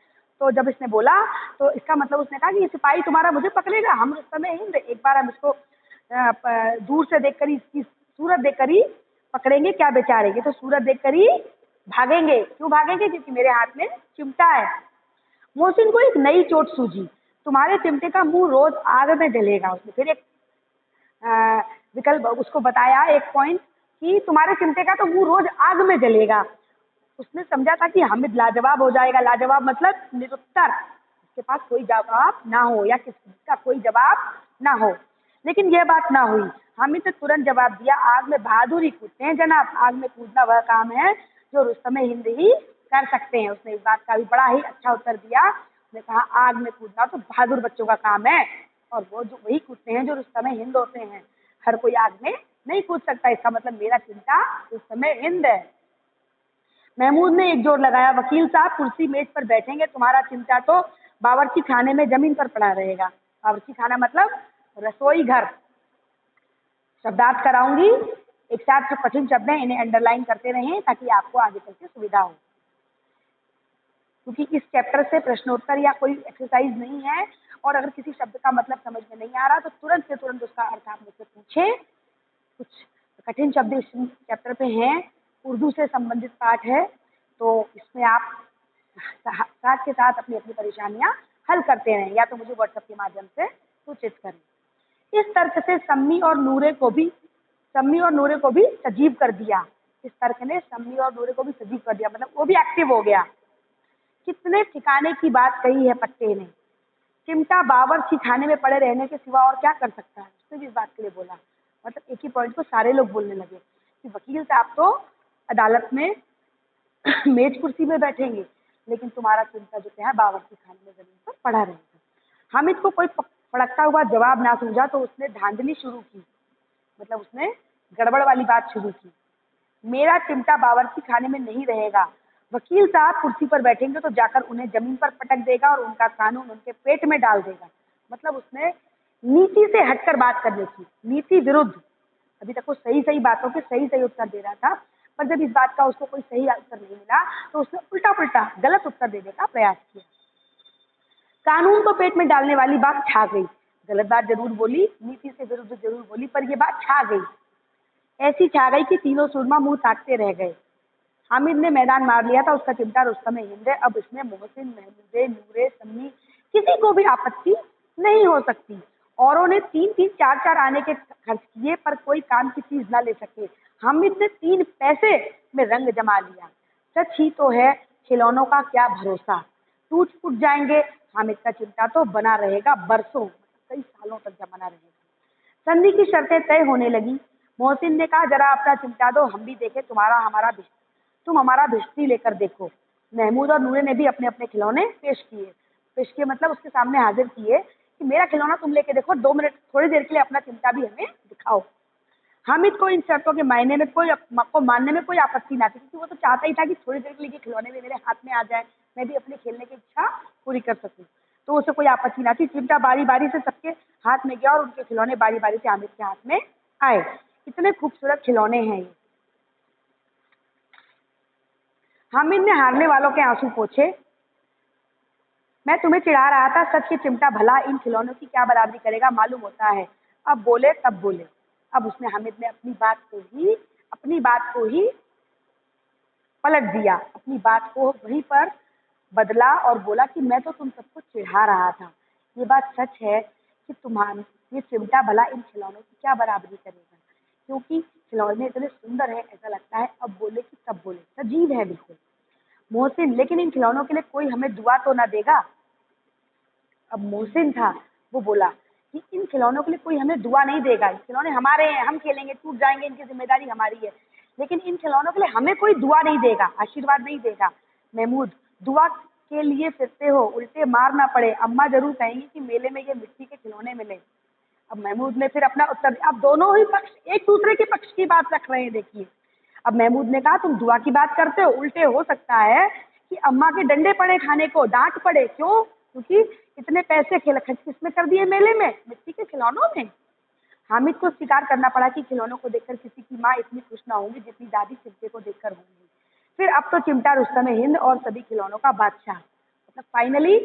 तो जब इसने बोला, तो इसका मतलब उसने कहा कि ये सिपाही तुम्हारा मुझे पकड़ेगा, हम रुस्तमे हिंद, एक बार हम इसको दूर से देखकर ही, इसकी सूरत देखकर ही पकड़ेंगे क्या बेचारे, ये तो सूरत देखकर ही भागेंगे। क्यों भागेंगे? क्योंकि मेरे हाथ में चिमटा है। मोहसिन को एक नई चोट सूझी, तुम्हारे चिमटे का मुंह रोज आग में जलेगा। उसने फिर एक विकल्प उसको बताया, एक पॉइंट, कि तुम्हारे चिमटे का तो मुंह रोज आग में जलेगा। उसने समझा था कि हामिद लाजवाब हो जाएगा। लाजवाब मतलब निरुत्तर, उसके पास कोई जवाब ना हो या किसी का कोई जवाब ना हो, लेकिन यह बात ना हुई। हामिद ने तुरंत जवाब दिया, आग में बहादुर ही कूदते हैं जनाब, आग में कूदना वह काम है जो रुस्तमे हिंद ही कर सकते हैं। उसने इस बात का भी बड़ा ही अच्छा उत्तर दिया। उसने कहा, आग में कूदना तो बहादुर बच्चों का काम है, और वो जो वही कूदते हैं जो रुस्तमे हिंद होते हैं। हर कोई आग में नहीं कूद सकता, इसका मतलब मेरा चिमटा रुस्तमे हिंद है। महमूद ने एक जोर लगाया, वकील साहब कुर्सी मेज पर बैठेंगे, तुम्हारा चिमटा तो बावर्ची खाने में जमीन पर पड़ा रहेगा। बावर्ची खाना मतलब रसोई घर। शब्दार्थ कराऊंगी, एक साथ जो कठिन शब्द हैं इन्हें अंडरलाइन करते रहें ताकि आपको आगे चल के सुविधा हो, क्योंकि इस चैप्टर से प्रश्नोत्तर या कोई एक्सरसाइज नहीं है, और अगर किसी शब्द का मतलब समझ में नहीं आ रहा तो तुरंत से तुरंत उसका अर्थ आप मुझसे पूछें। कुछ कठिन शब्द इस चैप्टर पे हैं, उर्दू से संबंधित पाठ है, तो इसमें आप साथ के साथ अपनी अपनी परेशानियां हल करते रहें, या तो मुझे व्हाट्सएप के माध्यम से सूचित करें। इस तर्क से सम्मी और नूरे को भी सजीव कर दिया। इस तर्क ने सम्मी और नूरे को भी सजीव कर दिया, मतलब वो भी एक्टिव हो गया। कितने ठिकाने की बात कही है पट्टे ने, चिमटा बावर्ची खाने में पड़े रहने के सिवा और क्या कर सकता है, उसने भी इस बात के लिए बोला। मतलब एक ही पॉइंट को सारे लोग बोलने लगे कि वकील साहब तो अदालत में मेज कुर्सी में बैठेंगे, लेकिन तुम्हारा चिमटा जो क्या है बावर्ची खाने में जमीन पर पड़ा रहेगा। हामिद को कोई फड़कता हुआ जवाब ना सूझा तो उसने धांधली शुरू की, मतलब उसने गड़बड़ वाली बात शुरू की। मेरा चिमटा बावर्ची खाने में नहीं रहेगा। वकील साहब कुर्सी पर बैठेंगे तो जाकर उन्हें जमीन पर पटक देगा और उनका कानून उनके पेट में डाल देगा। मतलब उसने नीति से हटकर बात करने की, नीति विरुद्ध। अभी तक वो सही सही बातों के सही सही उत्तर दे रहा था, पर जब इस बात का उसको कोई सही उत्तर नहीं मिला तो उसने उल्टा पुल्टा गलत उत्तर देने का प्रयास किया। कानून को पेट में डालने वाली बात छा गई। गलत बात जरूर बोली, नीति से विरुद्ध जरूर बोली, पर यह बात छा गई। ऐसी छा गई कि तीनों सुरमा मुंह ताकते रह गए। हामिद ने मैदान मार लिया था, उसका चिमटा रुस्तम हिंद है। अब इसमें मोहसिन, महमूदे, नूरे, सम्मी किसी को भी आपत्ति नहीं हो सकती। औरों ने 3-3, 4-4 आने के खर्च किए पर कोई काम की चीज ना ले सके। हामिद ने 3 पैसे में रंग जमा लिया। सच ही तो है, खिलौनों का क्या भरोसा, टूट फूट जाएंगे। हामिद का चिमटा तो बना रहेगा बरसों, कई सालों तक बना रहेगा। संधि की शर्तें तय होने लगी। मोहसिन ने कहा, जरा अपना चिमटा दो, हम भी देखें तुम हमारा भिश्ती लेकर देखो। महमूद और नूरे ने भी अपने अपने खिलौने पेश किए, मतलब उसके सामने हाजिर किए कि मेरा खिलौना तुम लेके देखो, 2 मिनट थोड़ी देर के लिए अपना चिमटा भी हमें दिखाओ। हामिद को इन शर्तों के मानने में कोई आपत्ति ना थी, क्योंकि वो तो चाहता ही था कि थोड़ी देर के लिए खिलौने भी मेरे हाथ में आ जाए, मैं भी अपने खेलने की इच्छा पूरी कर सकूं। तो उसे कोई आपत्ति ना थी। चिमटा बारी बारी से सबके हाथ में गया और उनके खिलौने बारी बारी से हामिद के हाथ में आए। इतने खूबसूरत खिलौने हैं ये। हामिद ने हारने वालों के आंसू पोंछे। मैं तुम्हें चिढ़ा रहा था, सच ये चिमटा भला इन खिलौनों की क्या बराबरी करेगा मालूम होता है। अब बोले तब बोले। अब उसने हामिद ने अपनी बात को ही पलट दिया, अपनी बात को वहीं पर बदला और बोला कि मैं तो तुम सबको चिढ़ा रहा था। ये बात सच है कि तुम्हारा ये चिमटा भला इन खिलौनों की क्या बराबरी करेगा, क्योंकि खिलौने इतने सुंदर है, ऐसा लगता है अब बोले कि तब बोले, सजीव है बिल्कुल। मोहसिन, लेकिन इन खिलौनों के लिए कोई हमें दुआ तो ना देगा। अब मोहसिन था, वो बोला कि इन खिलौनों के लिए कोई हमें दुआ नहीं देगा, ये खिलौने हमारे हैं, हम खेलेंगे, टूट जाएंगे, इनकी जिम्मेदारी हमारी है, लेकिन इन खिलौनों के लिए हमें कोई दुआ नहीं देगा, आशीर्वाद नहीं देगा। महमूद, दुआ के लिए फिरते हो, उल्टे मार ना पड़े, अम्मा जरूर कहेंगी कि मेले में ये मिट्टी के खिलौने मिले। अब महमूद ने फिर अपना उत्तर दिया। अब दोनों ही पक्ष एक दूसरे के पक्ष की बात रख रहे हैं, देखिए। अब महमूद ने कहा, तुम दुआ की बात करते हो, उल्टे हो सकता है कि अम्मा के डंडे पड़े, खाने को डांट पड़े। क्यों? क्योंकि इतने पैसे खर्च किसमें कर दिए मेले में, मिट्टी के खिलौनों में। हामिद को स्वीकार करना पड़ा कि खिलौनों को देखकर किसी की माँ इतनी खुश ना होंगी जितनी दादी चिमटे को देखकर होंगी। फिर अब तो चिमटा रुस्तम हिंद और सभी खिलौनों का बादशाह, मतलब फाइनली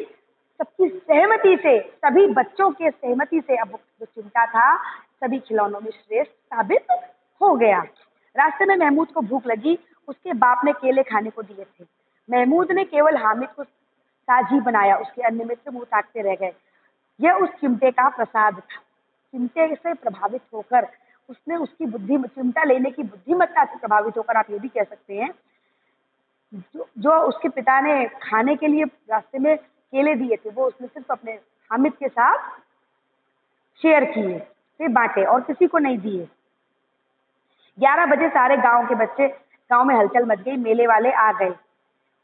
सबकी सहमति से, सभी बच्चों के सहमति से अब जो चिमटा था सभी खिलौनों में श्रेष्ठ साबित हो गया। रास्ते में महमूद को भूख लगी, उसके बाप ने केले खाने को दिए थे। महमूद ने केवल हामिद को साझी बनाया, उसके अन्य मित्र मुंह ताकते रह गए। यह उस चिमटे का प्रसाद था। चिमटे से प्रभावित होकर उसने उसकी चिमटा लेने की बुद्धिमत्ता से प्रभावित होकर, आप ये भी कह सकते हैं, जो उसके पिता ने खाने के लिए रास्ते में केले दिए थे वो उसने सिर्फ अपने हामिद के साथ शेयर किए, फिर बांटे और किसी को नहीं दिए। 11 बजे सारे गांव में हलचल मच गई, मेले वाले आ गए।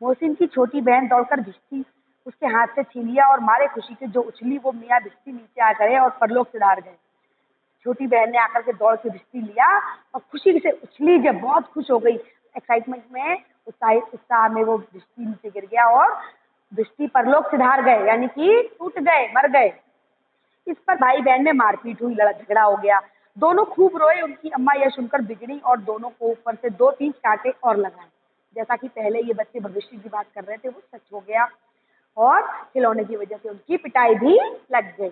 मोहसिन की छोटी बहन दौड़कर भिश्ती उसके हाथ से छीन लिया और मारे खुशी के जो उछली वो मियाँ भिश्ती नीचे आ गए और परलोक सिधार गए। छोटी बहन ने आकर के दौड़ के भिश्ती लिया और खुशी से उछली, जब बहुत खुश हो गई, एक्साइटमेंट में, उत्साह में वो भिश्ती नीचे गिर गया और भिश्ती परलोक सिधार गए, यानी कि टूट गए, मर गए। इस पर भाई बहन में मारपीट हुई, झगड़ा हो गया। दोनों खूब रोए। उनकी अम्मा यह सुनकर बिगड़ी और दोनों को ऊपर से 2-3 कांटे और लगाए। जैसा कि पहले ये बच्चे भविष्य की बात कर रहे थे वो सच हो गया और खिलौने की वजह से उनकी पिटाई भी लग गई।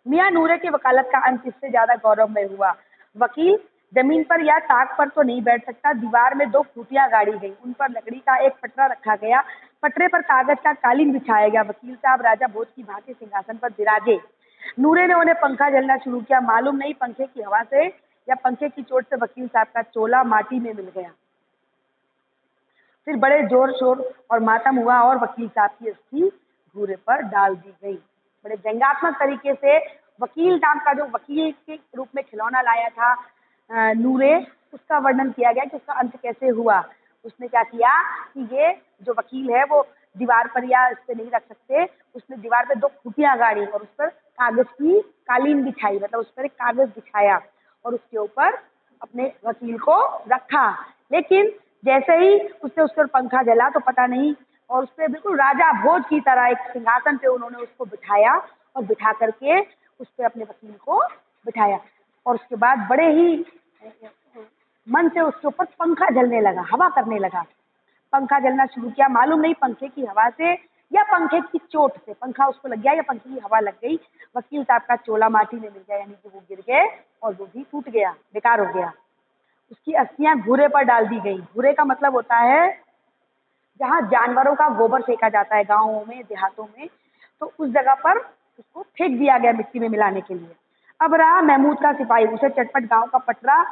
मियाँ नूरे की वकालत का अंत इससे ज्यादा गौरवमय हुआ। वकील जमीन पर या ताक पर तो नहीं बैठ सकता। दीवार में 2 खूंटियां गाड़ी गई, उन पर लकड़ी का एक पटरा रखा गया, पटरे पर कागज का कालीन बिछाया गया। वकील साहब राजा भोज की भांति सिंहासन पर विराजे। नूरे ने उन्हें पंखा झलना शुरू किया। मालूम नहीं पंखे की हवा से या पंखे की चोट से वकील साहब का चोला माटी में मिल गया। फिर बड़े जोर शोर और मातम हुआ और वकील साहब की अस्थि घूरे पर डाल दी गई। बड़े व्यंग्यात्मक तरीके से वकील नाम का जो वकील के रूप में खिलौना लाया था नूरे, उसका वर्णन किया गया कि उसका अंत कैसे हुआ। उसने क्या किया कि ये जो वकील है वो दीवार पर या इस पे नहीं रख सकते, उसने दीवार पे 2 खूंटियां गाड़ी और उस पर कागज की कालीन बिछाई, मतलब उस पर एक कागज बिछाया और उसके ऊपर अपने वकील को रखा। लेकिन जैसे ही उसने उस पर पंखा जला तो पता नहीं, और उस पर बिल्कुल राजा भोज की तरह एक सिंहासन पे उन्होंने उसको बिठाया और बिठा करके उस पर अपने वकील को बिठाया। और उसके बाद बड़े ही मन से उसके ऊपर पंखा जलने लगा, हवा करने लगा। पंखा जलना शुरू किया, मालूम नहीं पंखे की हवा से या पंखे की चोट से पंखा उसको लग गया या पंखे की हवा लग गई। वकील साहब का चोला माटी में मिल गया, यानी कि वो गिर गए और वो भी टूट गया, बेकार हो गया। उसकी अस्थियां घूरे पर डाल दी गई। घूरे का मतलब होता है जहाँ जानवरों का गोबर फेंका जाता है गाँवों में, देहातों में, तो उस जगह पर उसको फेंक दिया गया मिट्टी में मिलाने के लिए। अब रहा महमूद का सिपाही, उसे चटपट गांव का पटरा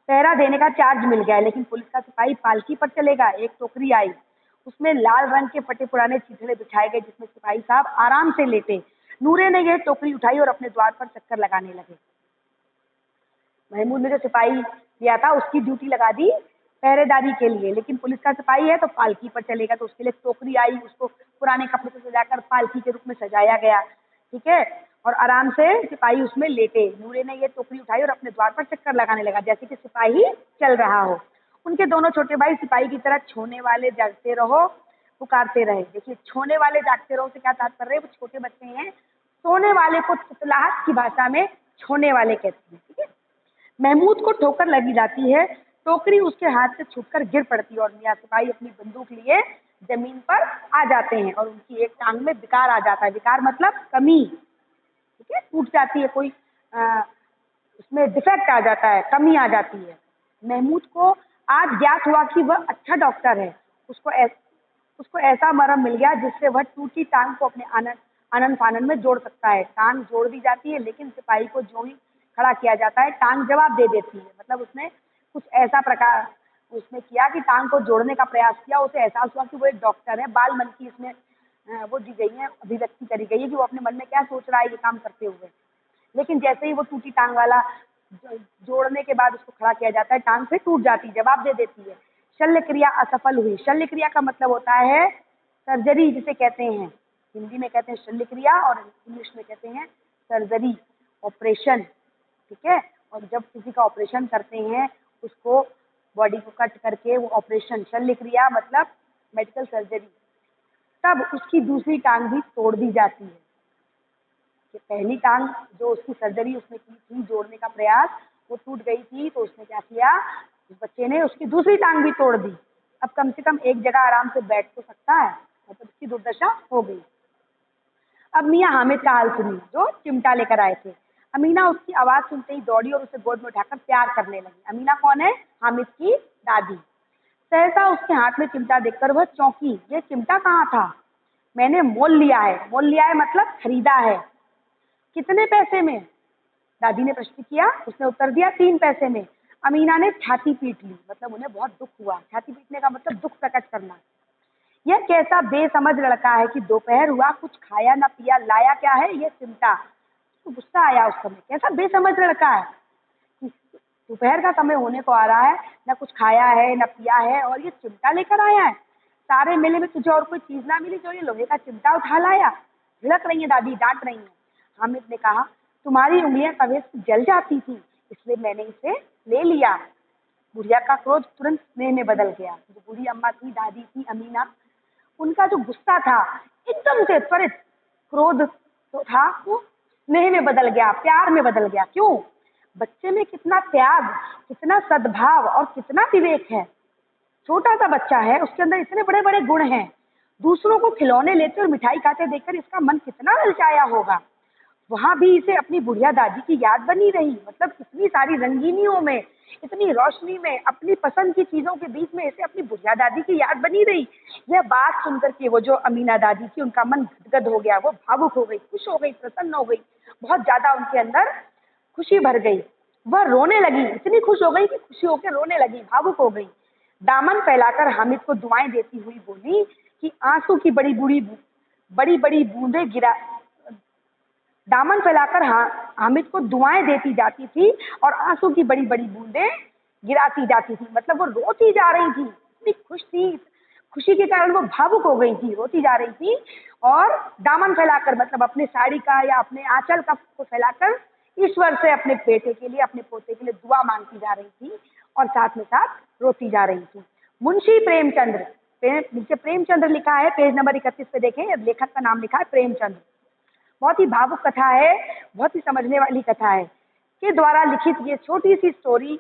पहरा देने का चार्ज मिल गया, लेकिन पुलिस का सिपाही पालकी पर चलेगा। एक टोकरी आई, उसमें लाल रंग के फटे पुराने चीथड़े बिछाए गए जिसमें सिपाही साहब आराम से लेटे। नूरे ने यह टोकरी उठाई और अपने द्वार पर चक्कर लगाने लगे। महमूद ने जो सिपाही लिया था उसकी ड्यूटी लगा दी पहरेदारी के लिए, लेकिन पुलिस का सिपाही है तो पालकी पर चलेगा, तो उसके लिए टोकरी आई, उसको पुराने कपड़े से सजाकर पालकी के रूप में सजाया गया। ठीक है, और आराम से सिपाही उसमें लेटे। नूरे ने ये टोकरी उठाई और अपने द्वार पर चक्कर लगाने लगा जैसे कि सिपाही चल रहा हो। उनके दोनों छोटे भाई सिपाही की तरह छोने वाले जागते रहो पुकारते रहे। देखिए, छोने वाले जागते रहो से क्या तात्पर्य है, वो छोटे बच्चे हैं, सोने वाले को तुतलाहट की भाषा में छोने वाले कहते हैं। ठीक है, महमूद को ठोकर लगी जाती है, टोकरी उसके हाथ से छूटकर गिर पड़ती है और मियां सिपाही अपनी बंदूक लिए जमीन पर आ जाते हैं और उनकी एक टांग में विकार आ जाता है। विकार मतलब कमी, ठीक है, टूट जाती है, कोई उसमें डिफेक्ट आ जाता है, कमी आ जाती है। महमूद को आज ज्ञात हुआ कि वह अच्छा डॉक्टर है। उसको ऐसा मरहम मिल गया जिससे वह टूटी टांग को अपने आनंद आनंद फानन में जोड़ सकता है। टांग जोड़ दी जाती है, लेकिन सिपाही को जो ही खड़ा किया जाता है टांग जवाब दे देती है। मतलब उसने कुछ ऐसा प्रकार उसने किया कि टांग को जोड़ने का प्रयास किया, उसे एहसास हुआ कि वो एक डॉक्टर है। बाल मन की इसमें वो दी गई है, अभिव्यक्ति करी गई है कि वो अपने मन में क्या सोच रहा है ये काम करते हुए। लेकिन जैसे ही वो टूटी टांग वाला जोड़ने के बाद उसको खड़ा किया जाता है, टांग फिर टूट जाती, जवाब दे देती है। शल्य क्रिया असफल हुई। शल्य क्रिया का मतलब होता है सर्जरी जिसे कहते हैं, हिंदी में कहते हैं शल्य क्रिया और इंग्लिश में कहते हैं सर्जरी, ऑपरेशन। ठीक है, और जब किसी का ऑपरेशन करते हैं उसको बॉडी को कट करके वो ऑपरेशन, शल्य क्रिया मतलब मेडिकल सर्जरी, तब उसकी दूसरी टांग भी तोड़ दी जाती है। कि पहली टांग जो उसकी सर्जरी उसने की थी, जोड़ने का प्रयास, वो टूट गई थी, तो उसने क्या किया, उस बच्चे ने उसकी दूसरी टांग भी तोड़ दी। अब कम से कम एक जगह आराम से बैठ तो सकता है, मतलब उसकी दुर्दशा हो गई। अब मियाँ हामिद का हाल सुनी जो चिमटा लेकर आए थे। अमीना उसकी आवाज सुनते ही दौड़ी और उसे गोद में उठाकर प्यार करने लगी। अमीना कौन है? हामिद की दादी। सहसा उसके हाथ में चिमटा देखकर वह चौंकी। ये चिमटा कहाँ था? मैंने मोल लिया है। मोल लिया है मतलब खरीदा है। कितने पैसे में? दादी ने प्रश्न किया। उसने उत्तर दिया 3 पैसे में। अमीना ने छाती पीट ली, मतलब उन्हें बहुत दुख हुआ। छाती पीटने का मतलब दुख प्रकट करना। यह कैसा बेसमझ लड़का है कि दोपहर हुआ कुछ खाया न पिया, लाया क्या है ये चिमटा। तो गुस्सा आया उस समय, कैसा बेसमझ लड़का है कि दोपहर का समय होने को आ रहा है, न कुछ खाया है न पिया है और ये चिमटा लेकर आया है। सारे मेले में तुझे और कोई चीज ना मिली जो ये लोहे का चिमटा उठा लाया? भिड़क रही है दादी, डांट रही है। हामिद ने कहा, तुम्हारी उंगलियां तवे से जल जाती थी इसलिए मैंने इसे ले लिया। बुढ़िया का क्रोध तुरंत स्नेह में बदल गया। जो बूढ़ी अम्मा थी, दादी थी अमीना, उनका जो गुस्सा था एकदम से त्वरित क्रोध तो था, वो स्नेह में बदल गया, प्यार में बदल गया। क्यों? बच्चे में कितना त्याग, कितना सद्भाव और कितना विवेक है। छोटा सा बच्चा है, उसके अंदर इतने बड़े बड़े गुण हैं। दूसरों को खिलौने लेते और मिठाई खाते देखकर इसका मन कितना ललचाया होगा। वहां भी इसे अपनी बुढ़िया दादी की याद बनी रही। मतलब इतनी सारी रंगीनियों में, इतनी रोशनी में, अपनी पसंद की चीजों के बीच में इसे अपनी बुढ़िया दादी की याद बनी रही। यह बात सुनकर के वो जो अमीना दादी थी, उनका मन गदगद हो गया। वो भावुक हो गई, खुश हो गई, प्रसन्न हो गई, बहुत ज्यादा उनके अंदर खुशी भर गई। वह रोने लगी, इतनी खुश हो गई कि खुशी होकर रोने लगी, भावुक हो गई। दामन फैलाकर हामिद को दुआएं देती हुई बोली कि आंसू की बड़ी बड़ी बूंदें गिरा। दामन फैलाकर हामिद को दुआएं देती जाती थी और आंसू की बड़ी बड़ी बूंदें गिराती जाती थी। मतलब वो रोती जा रही थी, इतनी खुश थी, खुशी के कारण वो भावुक हो गई थी, रोती जा रही थी और दामन फैलाकर, मतलब अपने साड़ी का या अपने आंचल का को फैलाकर ईश्वर से अपने बेटे के लिए, अपने पोते के लिए दुआ मांगती जा रही थी और साथ में साथ रोती जा रही थी। मुंशी प्रेमचंद्र, नीचे प्रेमचंद्र लिखा है, पेज नंबर 31 पे देखें, लेखक का नाम लिखा है प्रेमचंद्र। बहुत ही भावुक कथा है, बहुत ही समझने वाली कथा है, के द्वारा लिखित ये छोटी सी स्टोरी,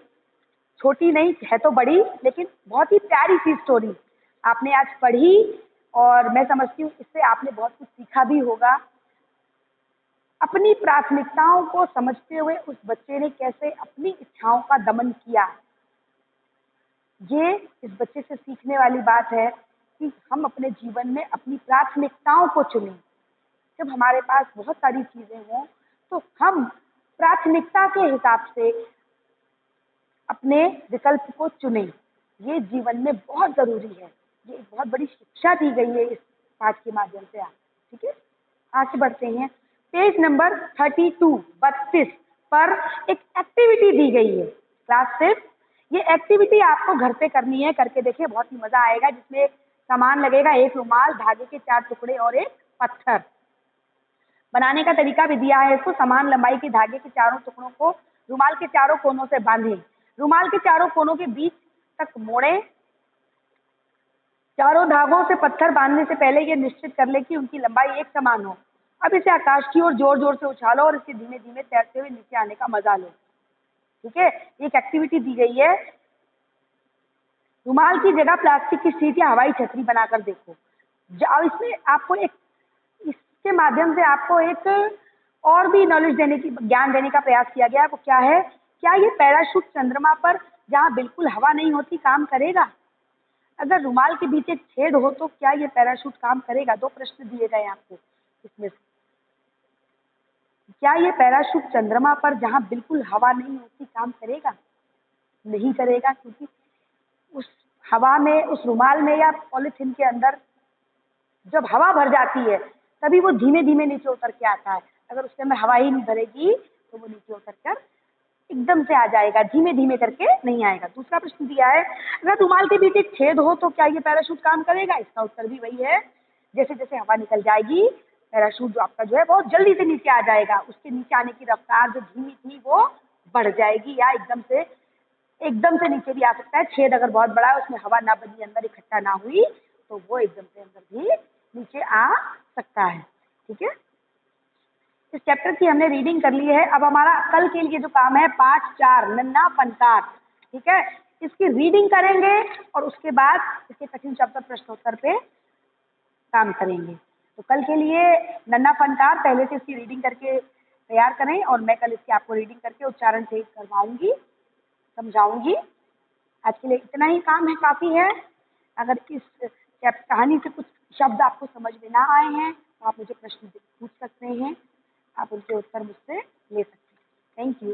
छोटी नहीं है तो बड़ी, लेकिन बहुत ही प्यारी सी स्टोरी आपने आज पढ़ी और मैं समझती हूँ इससे आपने बहुत कुछ सीखा भी होगा। अपनी प्राथमिकताओं को समझते हुए उस बच्चे ने कैसे अपनी इच्छाओं का दमन किया, ये इस बच्चे से सीखने वाली बात है कि हम अपने जीवन में अपनी प्राथमिकताओं को चुनें। जब हमारे पास बहुत सारी चीजें हों तो हम प्राथमिकता के हिसाब से अपने विकल्प को चुनें, ये जीवन में बहुत जरूरी है। ये एक बहुत बड़ी शिक्षा दी गई है इस पाठ के माध्यम से। आप ठीक है, आगे बढ़ते हैं। पेज नंबर 32 पर एक एक्टिविटी दी गई है क्लास 6। ये एक्टिविटी आपको घर पे करनी है, करके देखिए, बहुत ही मजा आएगा। जिसमें सामान लगेगा, एक रुमाल, धागे के 4 टुकड़े और एक पत्थर। बनाने का तरीका भी दिया है इसको। समान लंबाई के धागे के चारों टुकड़ों को रुमाल के चारों कोनों से बांधें, रुमाल के चारों कोनों के बीच तक मोड़ें। चारों धागों से पत्थर बांधने से पहले ये निश्चित कर ले कि उनकी लंबाई एक समान हो। अब इसे आकाश की ओर जोर जोर से उछालो और इसके धीमे धीमे तैरते हुए नीचे आने का मजा लो। ठीक है, एक एक्टिविटी दी गई है। रुमाल की जगह प्लास्टिक की शीट या हवाई छतरी बनाकर देखो। इसमें आपको एक, इसके माध्यम से आपको एक और भी नॉलेज देने की, ज्ञान देने का प्रयास किया गया है। वो क्या है? क्या ये पैराशूट चंद्रमा पर जहाँ बिल्कुल हवा नहीं होती काम करेगा? अगर रुमाल के बीच एक छेद हो तो क्या ये पैराशूट काम करेगा? 2 प्रश्न दिए गए आपको इसमें से। क्या ये पैराशूट चंद्रमा पर जहाँ बिल्कुल हवा नहीं होती काम करेगा? नहीं करेगा, क्योंकि उस हवा में, उस रुमाल में या पॉलिथीन के अंदर जब हवा भर जाती है तभी वो धीमे धीमे नीचे उतर के आता है। अगर उसके अंदर हवा ही नहीं भरेगी तो वो नीचे उतर कर एकदम से आ जाएगा, धीमे धीमे करके नहीं आएगा। दूसरा प्रश्न दिया है, अगर रुमाल के बीच एक छेद हो तो क्या ये पैराशूट काम करेगा? इसका उत्तर भी वही है। जैसे जैसे हवा निकल जाएगी, पैराशूट जो आपका जो है बहुत जल्दी से नीचे आ जाएगा। उसके नीचे आने की रफ्तार जो धीमी थी वो बढ़ जाएगी, या एकदम से नीचे भी आ सकता है। छेद अगर बहुत बड़ा है, उसमें हवा ना बनी, अंदर इकट्ठा ना हुई, तो वो एकदम से अंदर भी नीचे आ सकता है। ठीक है, इस चैप्टर की हमने रीडिंग कर ली है। अब हमारा कल के लिए जो काम है, पाठ 4 नन्हा फनकार। ठीक है, इसकी रीडिंग करेंगे और उसके बाद इसके कठिन शब्द प्रश्नोत्तर पे काम करेंगे। तो कल के लिए नन्हा फनकार पहले से इसकी रीडिंग करके तैयार करें और मैं कल इसकी आपको रीडिंग करके उच्चारण सहित करवाऊंगी, समझाऊंगी। आज के लिए इतना ही काम है, काफ़ी है। अगर इस कहानी से कुछ शब्द आपको समझ में ना आए हैं तो आप मुझे प्रश्न पूछ सकते हैं, आप उनके उत्तर मुझसे ले सकते हैं। Thank you.